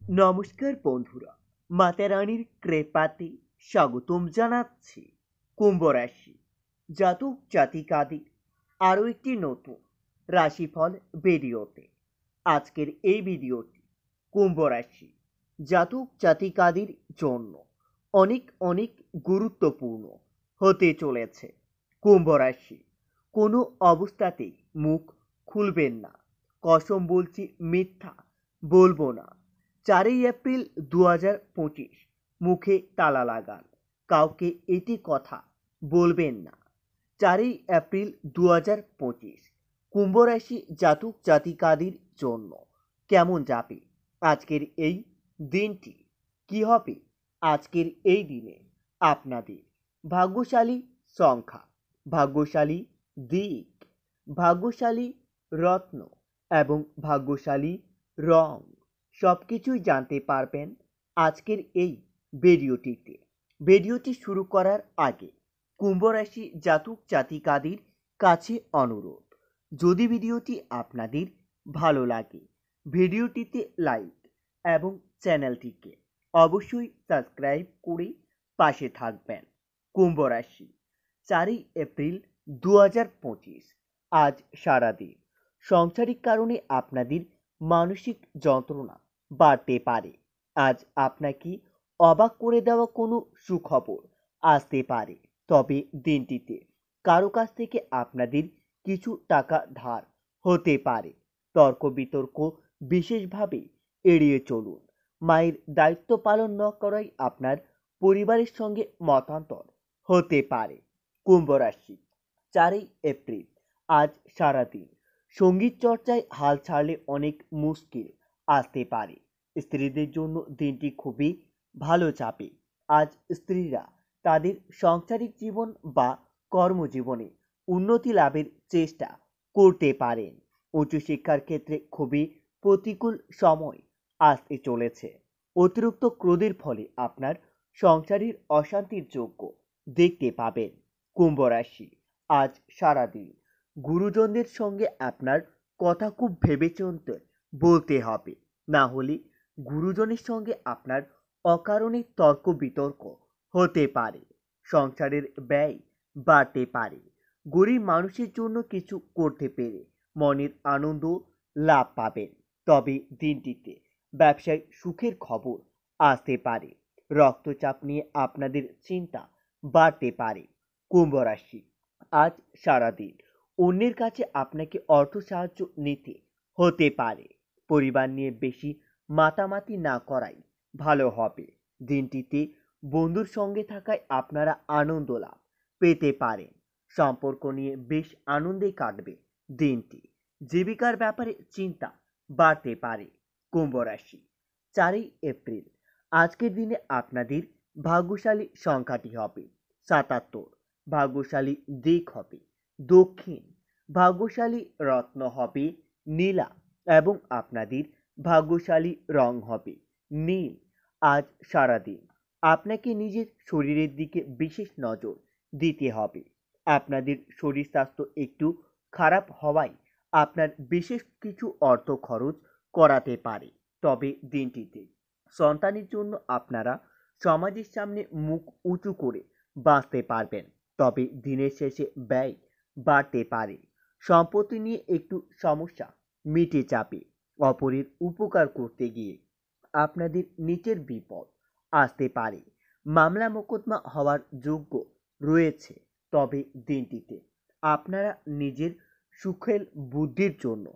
নমস্কার বন্ধুরা, মাতা রানীর কৃপাতে স্বাগতম জানাচ্ছি কুম্ভ রাশি জাতক জাতিকাদের আরও একটি নতুন রাশিফল ভিডিওতে। আজকের এই ভিডিওটি কুম্ভ রাশি জাতক জাতিকাদের জন্য অনেক অনেক গুরুত্বপূর্ণ হতে চলেছে। কুম্ভ রাশি কোনো অবস্থাতেই মুখ খুলবেন না, কসম বলছি মিথ্যা বলবো না। 4 এপ্রিল 2025 মুখে তালা লাগান, কাউকে এটি কথা বলবেন না। 4 এপ্রিল 2025 কুম্ভ রাশি জাতক জাতিকাদের জন্য কেমন যাবে আজকের এই দিনটি? কি হবে আজকের এই দিনে আপনাদের ভাগ্যশালী সংখ্যা, ভাগ্যশালী দিক, ভাগ্যশালী রত্ন এবং ভাগ্যশালী রং সবকিছুই জানতে পারবেন আজকের এই ভিডিওটিতে। ভিডিওটি শুরু করার আগে কুম্ভ রাশি জাতক জাতিকাদের কাছে অনুরোধ, যদি ভিডিওটি আপনাদের ভালো লাগে ভিডিওটিতে লাইক এবং চ্যানেলটিকে অবশ্যই সাবস্ক্রাইব করে পাশে থাকবেন। কুম্ভ রাশি 4 এপ্রিল 2025 আজ সারাদিন সাংসারিক কারণে আপনাদের মানসিক যন্ত্রণা বাড়তে পারে। আজ আপনাকে অবাক করে দেওয়া কোনো সুখবর আসতে পারে, তবে দিনটিতে কারো কাছ থেকে আপনাদের কিছু টাকা ধার হতে পারে। তর্ক বিতর্ক বিশেষভাবে এড়িয়ে চলুন। মায়ের দায়িত্ব পালন না করাই আপনার পরিবারের সঙ্গে মতান্তর হতে পারে। কুম্ভ রাশি 4 এপ্রিল আজ সারাদিন সঙ্গীত চর্চায় হাল ছাড়লে অনেক মুশকিল আসতে পারে। স্ত্রীদের জন্য দিনটি খুবই ভালো যাবে। আজ স্ত্রীরা তাদের সাংসারিক জীবন বা কর্মজীবনে উন্নতি লাভের চেষ্টা করতে পারেন। উচ্চশিক্ষার ক্ষেত্রে খুবই প্রতিকূল সময় আসতে চলেছে। অতিরিক্ত ক্রোধের ফলে আপনার সংসারের অশান্তির যোগ্য দেখতে পাবেন। কুম্ভ রাশি আজ সারাদিন গুরুজনদের সঙ্গে আপনার কথা খুব ভেবেচিন্তে বলতে হবে, না হলে গুরুজনের সঙ্গে আপনার অকারণে তর্ক বিতর্ক হতে পারে। সংসারের ব্যয় বাড়তে পারে। গরিব মানুষের জন্য কিছু করতে পেরে মনের আনন্দ লাভ পাবেন। তবে দিনটিতে ব্যবসায় সুখের খবর আসতে পারে। রক্তচাপ নিয়ে আপনাদের চিন্তা বাড়তে পারে। কুম্ভ রাশি আজ সারাদিন অন্যের কাছে আপনাকে অর্থ সাহায্য নিতে হতে পারে। পরিবার নিয়ে বেশি মাতামাতি না করাই ভালো হবে। দিনটিতে বন্ধুর সঙ্গে থাকায় আপনারা আনন্দ লাভ পেতে পারেন। সম্পর্ক নিয়ে বেশ আনন্দে কাটবে দিনটি। জীবিকার ব্যাপারে চিন্তা বাড়তে পারে। কুম্ভ রাশি 4 এপ্রিল আজকের দিনে আপনাদের ভাগ্যশালী সংখ্যাটি হবে 77, ভাগ্যশালী দিক হবে দক্ষিণ, ভাগ্যশালী রত্ন হবে নীলা এবং আপনাদের ভাগ্যশালী রং হবে নীল। আজ সারাদিন আপনাকে নিজের শরীরের দিকে বিশেষ নজর দিতে হবে। আপনাদের শরীর স্বাস্থ্য একটু খারাপ হওয়ায় আপনার বিশেষ কিছু অর্থ খরচ করাতে পারে। তবে দিনটিতে সন্তানের জন্য আপনারা সমাজের সামনে মুখ উঁচু করে বাঁচতে পারবেন। তবে দিনের শেষে ব্যয় বাড়তে পারে। সম্পত্তি নিয়ে একটু সমস্যা মিটে যাবে। অপরের উপকার করতে গিয়ে আপনাদের নিচের বিপদ আসতে পারে। মামলা মোকদ্দমা হওয়ার যোগ্য রয়েছে। তবে দিনটিতে আপনারা নিজের সুখের বুদ্ধির জন্য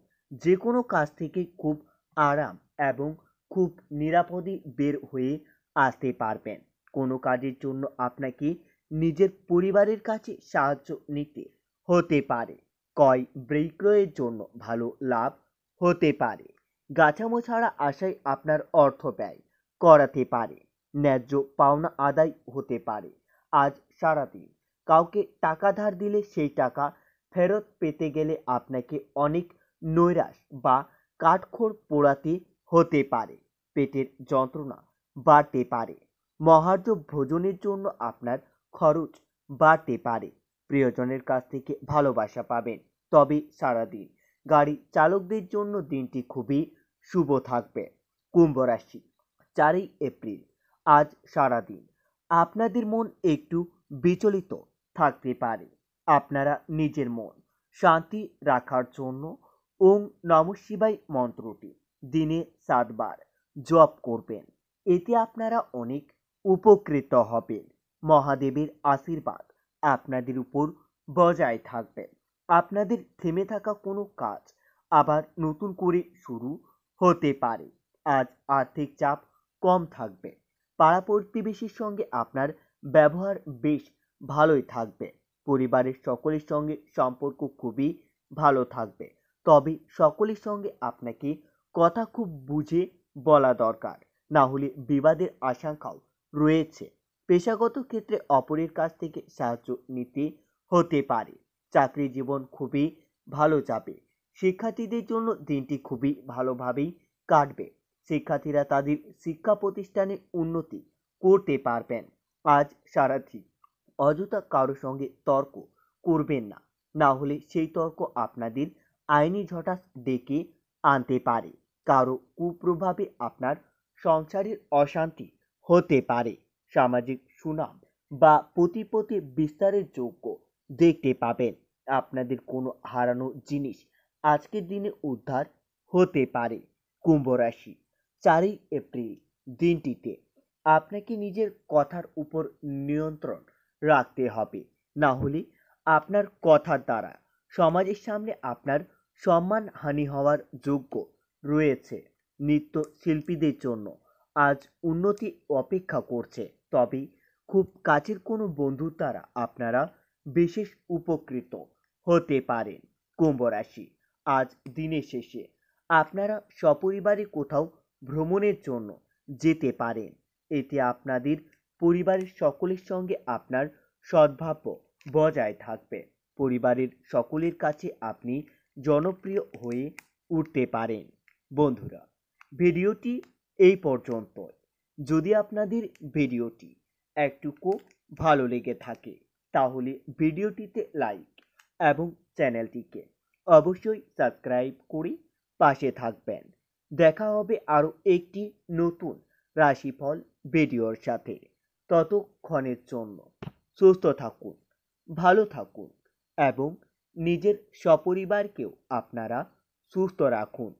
যে কোনো কাজ থেকে খুব আরাম এবং খুব নিরাপদে বের হয়ে আসতে পারবেন। কোনো কাজের জন্য আপনাকে নিজের পরিবারের কাছে সাহায্য নিতে হতে পারে। ক্রয় বিক্রয়ের জন্য ভালো লাভ হতে পারে। গাছামো ছাড়া আশায় আপনার অর্থ ব্যয় করাতে পারে। ন্যায্য পাওনা আদায় হতে পারে। আজ সারাদিন কাউকে টাকা ধার দিলে সেই টাকা ফেরত পেতে গেলে আপনাকে অনেক নৈরাশ বা কাঠখড় পোড়াতে হতে পারে। পেটের যন্ত্রণা বাড়তে পারে। মহার্ঘ ভোজনের জন্য আপনার খরচ বাড়তে পারে। প্রিয়জনের কাছ থেকে ভালোবাসা পাবেন। তবে সারাদিন গাড়ি চালকদের জন্য দিনটি খুবই শুভ থাকবে। কুম্ভ রাশি 4ই এপ্রিল। আজ সারাদিন আপনাদের মন একটু বিচলিত থাকতে পারে। আপনারা নিজের মন শান্তি রাখার জন্য ওম নমঃ শিবায় মন্ত্রটি দিনে 7 বার জপ করবেন। এতে আপনারা অনেক উপকৃত হবেন। মহাদেবের আশীর্বাদ আপনাদের উপর বজায় থাকবে। আপনাদের থেমে থাকা কোনো কাজ আবার নতুন করে শুরু হতে পারে। আজ আর্থিক চাপ কম থাকবে। পাড়া প্রতিবেশীর সঙ্গে আপনার ব্যবহার বেশ ভালোই থাকবে। পরিবারের সকলের সঙ্গে সম্পর্ক খুবই ভালো থাকবে। তবে সকলের সঙ্গে আপনাকে কথা খুব বুঝে বলা দরকার, না হলে বিবাদের আশঙ্কাও রয়েছে। পেশাগত ক্ষেত্রে অপরের কাছ থেকে সাহায্য নিতে হতে পারে। চাকরি জীবন খুবই ভালো যাবে। শিক্ষার্থীদের জন্য দিনটি খুবই ভালোভাবেই কাটবে। শিক্ষার্থীরা তাদের শিক্ষা প্রতিষ্ঠানে উন্নতি করতে পারবেন। আজ সারাদিন অযথা কারো সঙ্গে তর্ক করবেন না, না হলে সেই তর্ক আপনাদের আইনি ঝটাস ডেকে আনতে পারে। কারো কুপ্রভাবে আপনার সংসারের অশান্তি হতে পারে। সামাজিক সুনাম বা প্রতিপত্তি বিস্তারের যোগ্য দেখতে পাবেন। আপনাদের কোনো হারানো জিনিস আজকের দিনে উদ্ধার হতে পারে। কুম্ভ রাশি, 4ই এপ্রিল দিনটিতে আপনাকে নিজের কথার উপর নিয়ন্ত্রণ রাখতে হবে, না হলে আপনার কথার দ্বারা সমাজের সামনে আপনার সম্মানহানি হওয়ার যোগ্য রয়েছে। নৃত্যশিল্পীদের জন্য আজ উন্নতি অপেক্ষা করছে, তবে খুব কাছের কোনো বন্ধুর দ্বারা আপনারা বিশেষ উপকৃত হতে পারেন। কুম্ভ রাশি, আজ দিনের শেষে আপনারা সপরিবারে কোথাও ভ্রমণের জন্য যেতে পারেন। এতে আপনাদের পরিবারের সকলের সঙ্গে আপনার সদ্ভাব্য বজায় থাকবে। পরিবারের সকলের কাছে আপনি জনপ্রিয় হয়ে উঠতে পারেন। বন্ধুরা, ভিডিওটি এই পর্যন্ত। যদি আপনাদের ভিডিওটি একটুকু ভালো লেগে থাকে তাহলে ভিডিওটিতে লাইক এবং চ্যানেলটিকে অবশ্যই সাবস্ক্রাইব করে পাশে থাকবেন। দেখা হবে আরও একটি নতুন রাশিফল ভিডিওর সাথে। ততক্ষণের জন্য সুস্থ থাকুন, ভালো থাকুন এবং নিজের সপরিবারকেও আপনারা সুস্থ রাখুন।